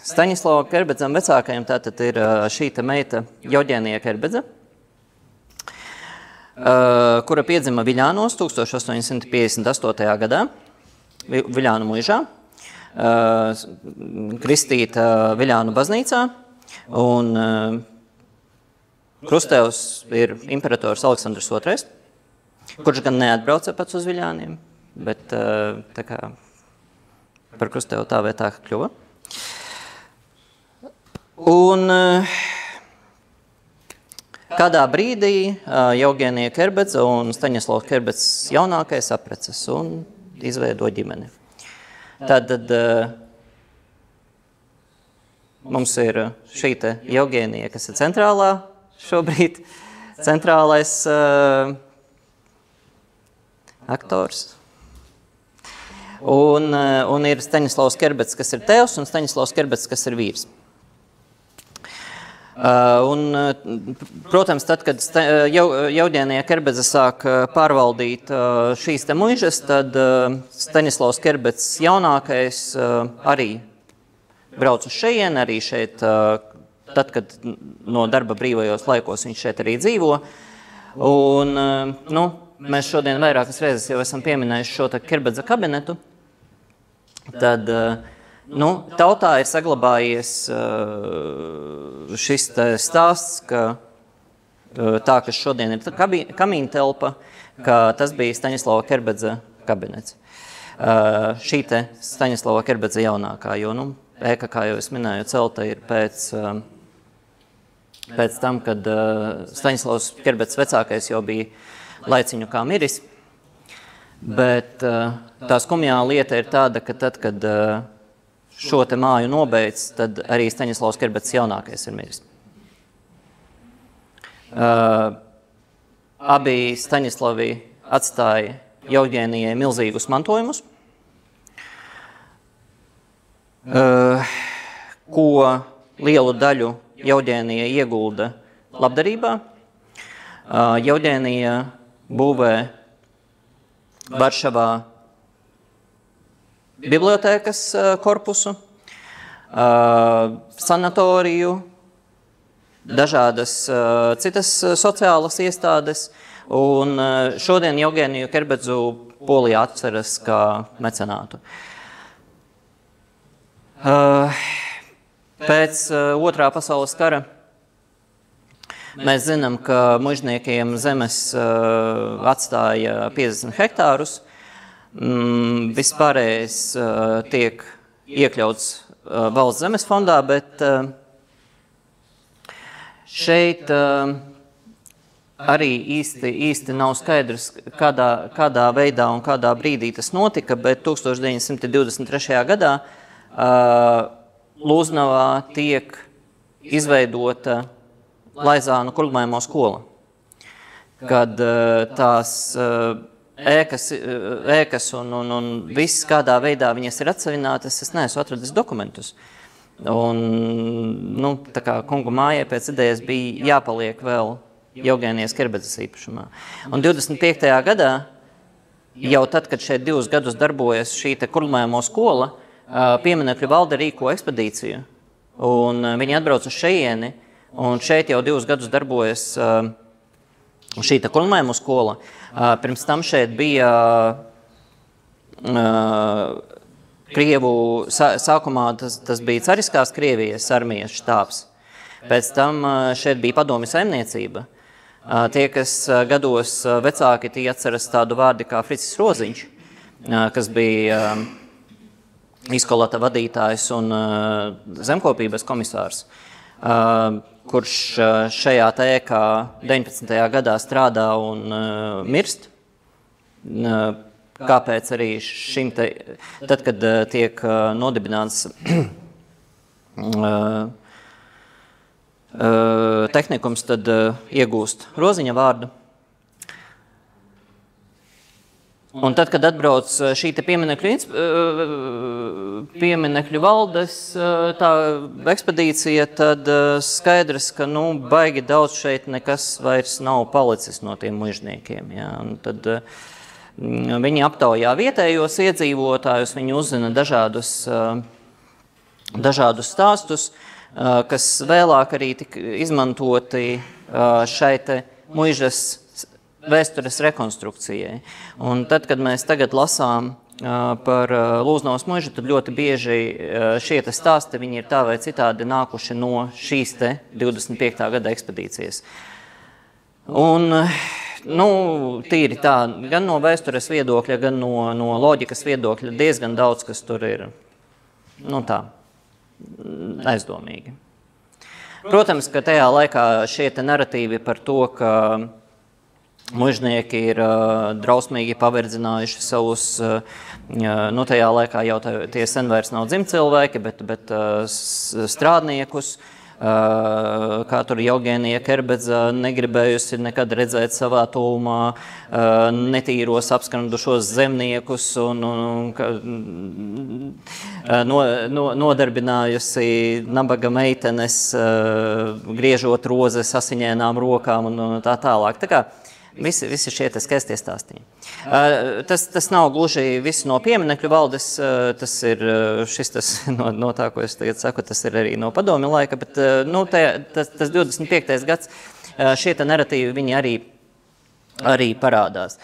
Staņislava Kerbedzam vecākajam tātad ir šīta meita Jauģēnija Kerbedze, kura piedzima Viļānos 1858. gadā, Viļānu muižā, kristīta Viļānu baznīcā, un krustevs ir imperators Aleksandrs II, kurš gan neatbrauca pats uz Viļāniem, bet tā kā par krustevu tā vai tā kļuva. Un kādā brīdī Jauģēnija Kerbedze un Staņislavs Kerbedz jaunākais apprecas un izveido ģimeni. Tad mums ir šī te Jauģēnija, kas ir centrālā šobrīd, centrālais aktors. Un ir Staņislavs Kerbedz, kas ir tēvs, un Staņislavs Kerbedz, kas ir vīrs. Protams, tad, kad Jauģēnija Kerbedze sāk pārvaldīt šīs te muižas, tad Staņislavs Kerbedz jaunākais arī brauc uz šejieni, arī šeit, tad, kad no darba brīvajos laikos viņš šeit arī dzīvo. Un, mēs šodien vairākas reizes jau esam pieminējuši šo Kerbedza kabinetu, tad tautā ir saglabājies šis stāsts, ka tā, kas šodien ir kamīntelpa, ka tas bija Staņislava Kerbedza kabinets. Šī te Staņislava Kerbedza jaunākā, jo, ēka, kā jau es minēju, celta ir pēc tam, kad Staņislavs Kerbedz vecākais jau bija laiciņu kā miris. Bet tā skumjā lieta ir tāda, ka tad, kad šo te māju nobeidz, tad arī Staņislavs Kerbedz jaunākais ir miris. Abi Staņislavi atstāja Jauģēnijai milzīgus mantojumus, ko lielu daļu Jauģēnija iegulda labdarībā. Jauģēnija būvē Varšavā bibliotēkas korpusu, sanatoriju, dažādas citas sociālas iestādes, un šodien Jauģēniju Kerbedzu Polijā atceras kā mecenātu. Pēc Otrā pasaules kara mēs zinām, ka muižniekiem zemes atstāja 50 hektārus. Vispārējais tiek iekļauts valsts zemes fondā, bet šeit arī īsti nav skaidrs, kādā veidā un kādā brīdī tas notika, bet 1923. gadā Lūznavā tiek izveidota Laizānu kurlmēmo skola, kad tās ēkas un viss, kādā veidā viņas ir atsavinātas, es neesmu atradis dokumentus. Un, tā kā kungu mājai pēc idejas bija jāpaliek vēl Jauģēnijas Kerbedzes īpašumā. Un 25. gadā, jau tad, kad šeit 2 gadus darbojas šī te kurlmēmo skola, pieminekļu valde rīko ekspedīciju, un viņi atbrauc uz šejieni, un šeit jau 2 gadus darbojas šī te kurlmēmo skola. Pirms tam šeit bija Krievu, sākumā tas bija cariskās Krievijas armijas štābs. Pēc tam šeit bija padomju saimniecība. Tie, kas gados vecāki, tie atceras tādu vārdi kā Fricis Roziņš, kas bija izkolata vadītājs un zemkopības komisārs, kurš šajā ēkā 19. gadā strādā un mirst. Kāpēc arī šim te, tad, kad tiek nodibināts tehnikums, tad iegūst Roziņa vārdu. Un tad, kad atbrauc šī te pieminekļu valdes tā ekspedīcija, tad skaidrs, ka baigi daudz šeit nekas vairs nav palicis no tiem mužniekiem. Ja? Un tad viņi aptaujā vietējos iedzīvotājus, viņi uzzina dažādus stāstus, kas vēlāk arī tika izmantoti šai te muižas vēstures rekonstrukcijai. Un tad, kad mēs tagad lasām par Lūznavas muižu, tad ļoti bieži šie te stāsti, viņi ir tā vai citādi nākuši no šīs te 25. gada ekspedīcijas. Un, tīri tā, gan no vēstures viedokļa, gan no loģikas viedokļa diezgan daudz, kas tur ir, tā, aizdomīgi. Protams, ka tajā laikā šie te naratīvi par to, ka mužnieki ir drausmīgi paverdzinājuši savus, tajā laikā jau tie sen vairs nav dzimtcilvēki, bet strādniekus, kā tur Eugēnija Kerbedza negribējusi nekad redzēt savā tuvumā netīros apskrandušos zemniekus un nodarbinājusi nabaga meitenes, griežot rozes asiņainām rokām un tā tālāk. Tā kā visi šie skaistie stāstīņi. Tas nav gluži viss no pieminekļu valdes, tas ir šis no tā, ko es tagad saku, tas ir arī no padomju laika, bet tas 25. gads, šie naratīvi, viņi arī parādās.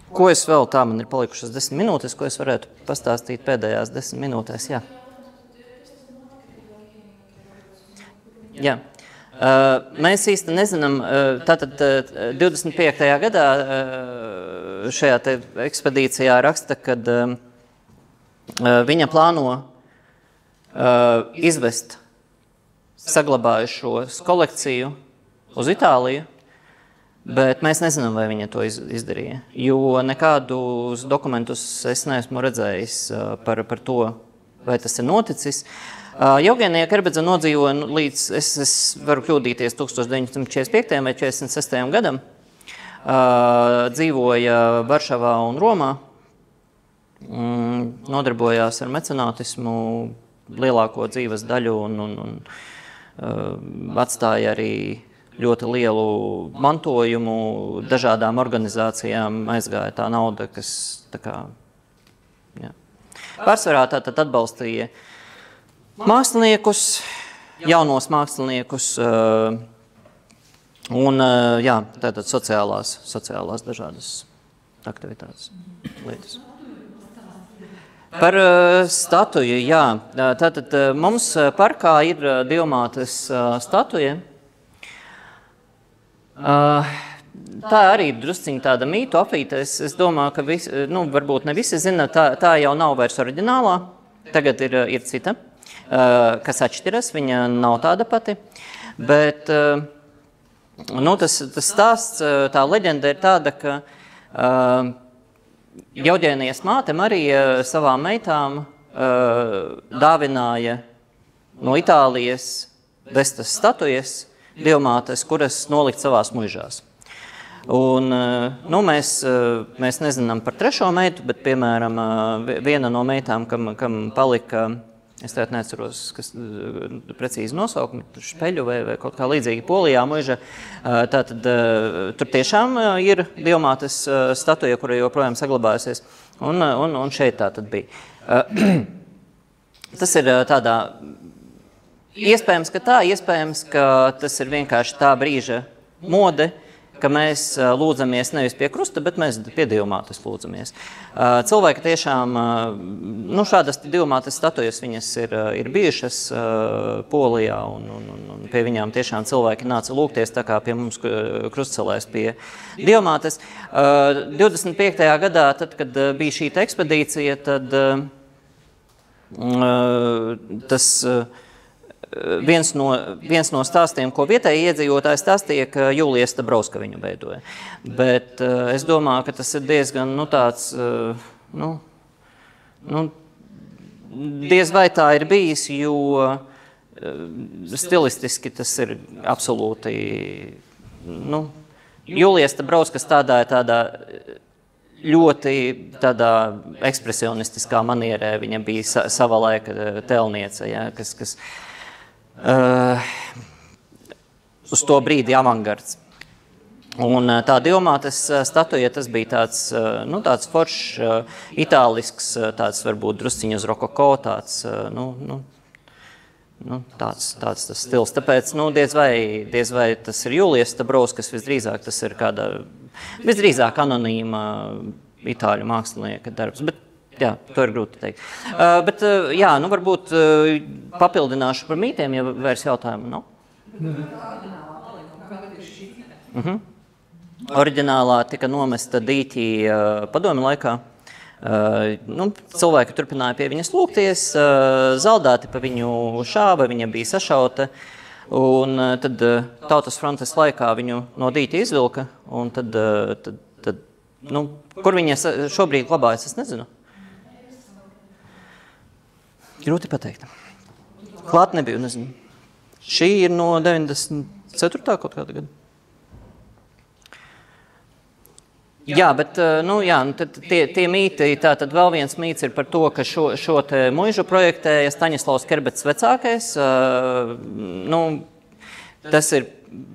Ko es vēl, tā man ir palikušas 10 minūtes, ko es varētu pastāstīt pēdējās 10 minūtēs, jā. Jā. Mēs īsti nezinām, tātad 25. gadā šajā te ekspedīcijā raksta, kad viņa plāno izvest saglabājušos kolekciju uz Itāliju, bet mēs nezinām, vai viņa to izdarīja, jo nekādus dokumentus es neesmu redzējis par to, vai tas ir noticis. Eugēnija Kerbedza nodzīvoja līdz, es varu kļūdīties, 1945. vai 46. gadam, dzīvoja Varšavā un Romā, nodarbojās ar mecenātismu lielāko dzīves daļu un atstāja arī ļoti lielu mantojumu, dažādām organizācijām aizgāja tā nauda, kas tā kā, jā. Pārsvarā tātad atbalstīja māksliniekus, jaunos māksliniekus un, jā, tātad sociālās dažādas aktivitātes lietas. Par statuju, jā. Tātad mums parkā ir Dievmātes statuja. Tā arī drusciņ tāda mītu apīta. Es domāju, ka varbūt ne visi zina, tā jau nav vairs oriģinālā. Tagad ir cita, kas atšķiras, viņa nav tāda pati, bet tas stāsts, tā leģenda ir tāda, ka Eugēnijas māte Marija savām meitām dāvināja no Itālijas vestas statujas Dievmātes, kuras nolikt savās muižās. Un, mēs nezinām par trešo meitu, bet, piemēram, viena no meitām, kam palika, es tagad neatceros, kas precīzi nosaukumi, Špeļu vai kaut kā līdzīgi Polijā muiža, tātad tur tiešām ir Dievmātes statuja, kura joprojām saglabājusies, un šeit tātad bija. Tas ir tādā, iespējams, ka tas ir vienkārši tā brīža mode, ka mēs lūdzamies nevis pie krusta, bet mēs pie Dievmātes lūdzamies. Cilvēki tiešām, šādas Dievmātes statujas viņas ir bijušas Polijā, un pie viņām tiešām cilvēki nāca lūgties, tā kā pie mums krustcelēs pie Dievmātes. 25. gadā, tad, kad bija šī ekspedīcija, tad tas viens no stāstiem, ko vietēji iedzīvotāji stāstīja, ka Jūlija Stabrauska viņu veidoja. Bet es domāju, ka tas ir diezgan, tāds, diez vai tā ir bijis, jo stilistiski tas ir absolūti, Jūlija Stabrauska stādāja tādā ļoti tādā ekspresionistiskā manierē, viņa bija sava laika tēlniece, ja, kas uz to brīdi avangards. Un tā Dievmātes statuja, tas bija tāds foršs, itālisks, tāds varbūt drusciņu uz rokoko, tāds tas stils. Tāpēc, diez vai tas ir Jūlijas Stabrauskas, visdrīzāk tas ir visdrīzāk anonīma itāļu mākslinieka darbs. Bet, jā, to ir grūti teikt. Bet, jā, varbūt papildināšu par mītiem, ja vairs jautājumu nav. Oriģinālā tika nomesta dīķī padomju laikā. Cilvēki turpināja pie viņas lūgties, zaldāti pa viņu šāva, viņa bija sašauta, un tad Tautas frontes laikā viņu no dīķa izvilka, un tad kur viņa šobrīd glabājas, es nezinu. Grūti pateikt. Klāt nebiju, nezinu. Šī ir no 94. kaut kāda gada. Jā, bet tie mīti, tātad vēl viens mīts ir par to, ka šo te muižu projektēja Staņislavs Kerbets vecākais. Tas ir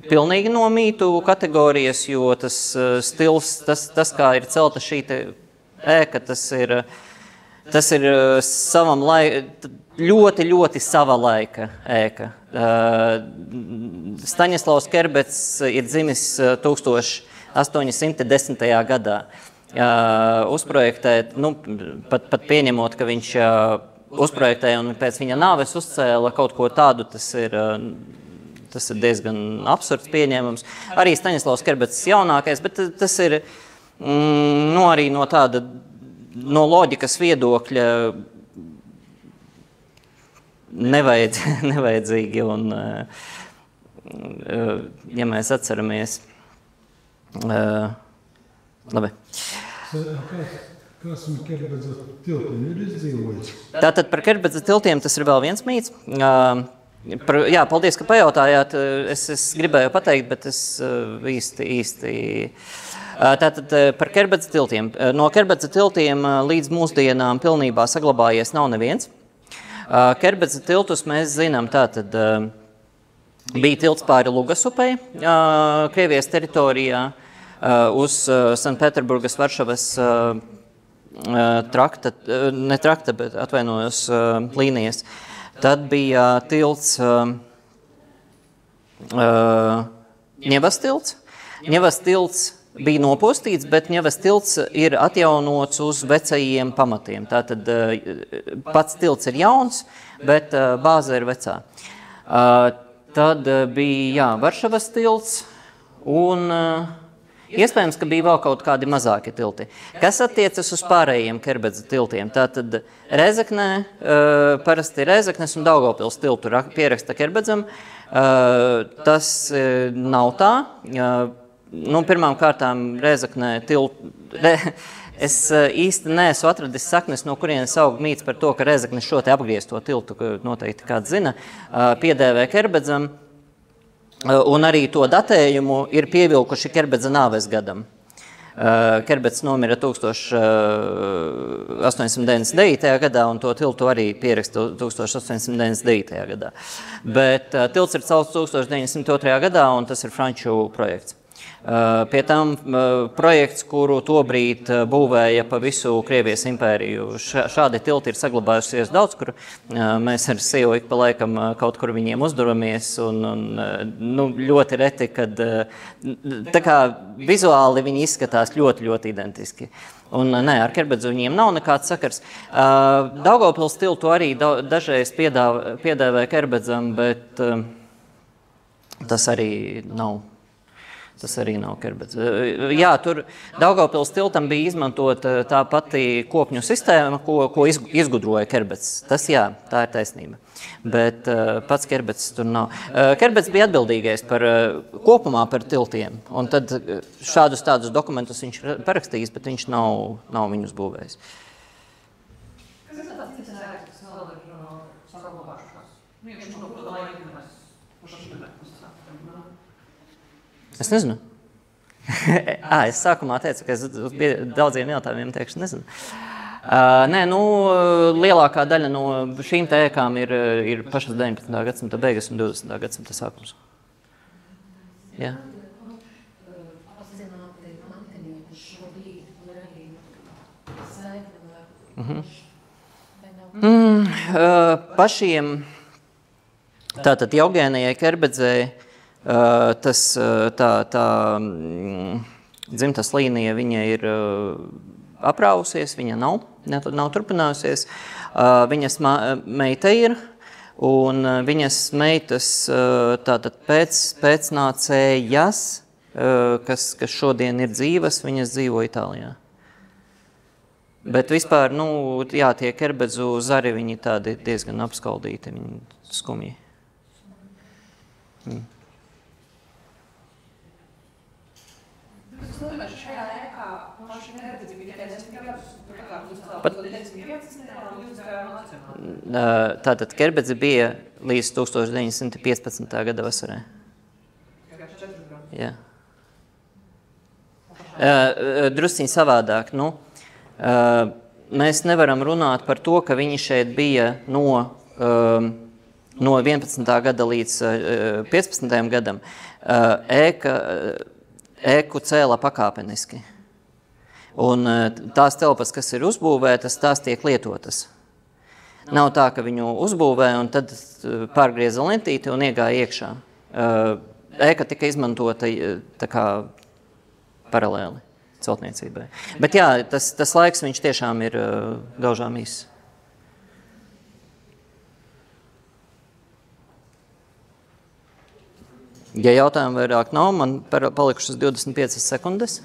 pilnīgi no mītu kategorijas, jo tas stils, tas kā ir celta šī te ēka, tas ir savam ļoti, ļoti sava laika ēka. Staņislavs Kerbets ir dzimis 1810. gadā. Uzprojektēt, pat pieņemot, ka viņš uzprojektēja un pēc viņa nāves uzcēla kaut ko tādu, tas ir diezgan absurds pieņēmums. Arī Staņislavs Kerbets jaunākais, bet tas ir arī no loģikas viedokļa nevajadzīgi. Un, ja mēs atceramies, labi. Kas un Kerbedza tiltiem ir izdzīvojis? Tātad par Kerbedza tiltiem tas ir vēl viens mīts. Jā, paldies, ka pajautājāt. Es gribēju pateikt, bet es īsti. Tātad par Kerbedza tiltiem. No Kerbedza tiltiem līdz mūsdienām pilnībā saglabājies nav neviens. Kerbedza tiltus mēs zinām, tātad bija tilts pāri Lugas upei, Krievijas teritorijā, uz Sanktpēterburgas Varšavas bet atvainojos līnijas. Tad bija tilts Ņevas tilts. Ņevas tilts bija nopostīts, bet Ņevas tilts ir atjaunots uz vecajiem pamatiem. Tātad pats tilts ir jauns, bet bāze ir vecā. Tad bija Varšavas tilts un iespējams, ka bija vēl kaut kādi mazāki tilti. Kas attiecas uz pārējiem Kerbedza tiltiem? Tātad Rēzeknē, parasti Rēzeknes un Daugavpils tiltu pieraksta Kerbedzam. Tas nav tā. Pirmām kārtām Rēzeknē tiltu... Es īsti neesmu atradis saknes, no kurienes aug mīts par to, ka Rēzekne šo te apgriezto tiltu, noteikti kāds zina, piedēvē Kerbedzam. Un arī to datējumu ir pievilkuši Kerbedza nāves gadam. Kerbedz nomira 1899. gadā, un to tiltu arī pieraksta 1899. gadā. Bet tilts ir celts 1902. gadā, un tas ir franču projekts. Pie tam projekts, kuru tobrīd būvēja pa visu Krievijas impēriju. Šādi tilti ir saglabājusies daudz, kur mēs ar sievu ik pa laikam kaut kur viņiem uzduramies, un ļoti reti, kad tā kā vizuāli viņi izskatās ļoti, ļoti identiski. Un nē, ar Kerbedzu viņiem nav nekāds sakars. Daugavpils tiltu arī dažreiz piedāvāja Kerbedzam, bet tas arī nav. Tas arī nav Kerbedz. Jā, tur Daugavpils tiltam bija izmantota tā pati kopņu sistēma, ko izgudroja Kerbedz. Tas jā, tā ir taisnība. Bet pats Kerbedz tur nav. Kerbedz bija atbildīgais kopumā par tiltiem, un tad tādus dokumentus viņš ir parakstījis, bet viņš nav viņus būvējis. Kas ir tāds cits ēkas, kas vēl ir saglabājušās? Viņš no ko laika mēs Es nezinu. Es sākumā teicu, ka es uz daudziem jautājumiem teikšu, nezinu. Nē, lielākā daļa no šīm ēkām ir pašas 19. gadsimta beigas un 20. gadsimta sākums. Jā. Pašiem, tātad Jaugēnijai Kerbedzei, tā dzimtas līnija viņa ir aprausies, viņa nav turpinājusies. Viņas meita ir, un viņas meitas tātad pēcnācējas, kas šodien ir dzīvas, viņas dzīvo Itālijā. Bet vispār, jā, tie Kerbedzu zari, viņi tādi diezgan apskaldīti, viņi skumji. Es domāju, ka šajā ēkā paši Kerbedzi bija tikai 10 gadus, tur kā jūs Pat- 15. Tātad Kerbedzi bija līdz 1915. gada vasarē. Jā. Drusciņ savādāk. Mēs nevaram runāt par to, ka viņi šeit bija no 11. gada līdz 15. gadam. Ēku cēla pakāpeniski. Un tās telpas, kas ir uzbūvētas, tās tiek lietotas. Nav tā, ka viņu uzbūvē un tad pārgrieza lentīti un iegāja iekšā. Ēka tika izmantota tā kā paralēli celtniecībai. Bet jā, tas laiks viņš tiešām ir gaužām īss. Ja jautājumu vairāk nav, man palikušas 25 sekundes.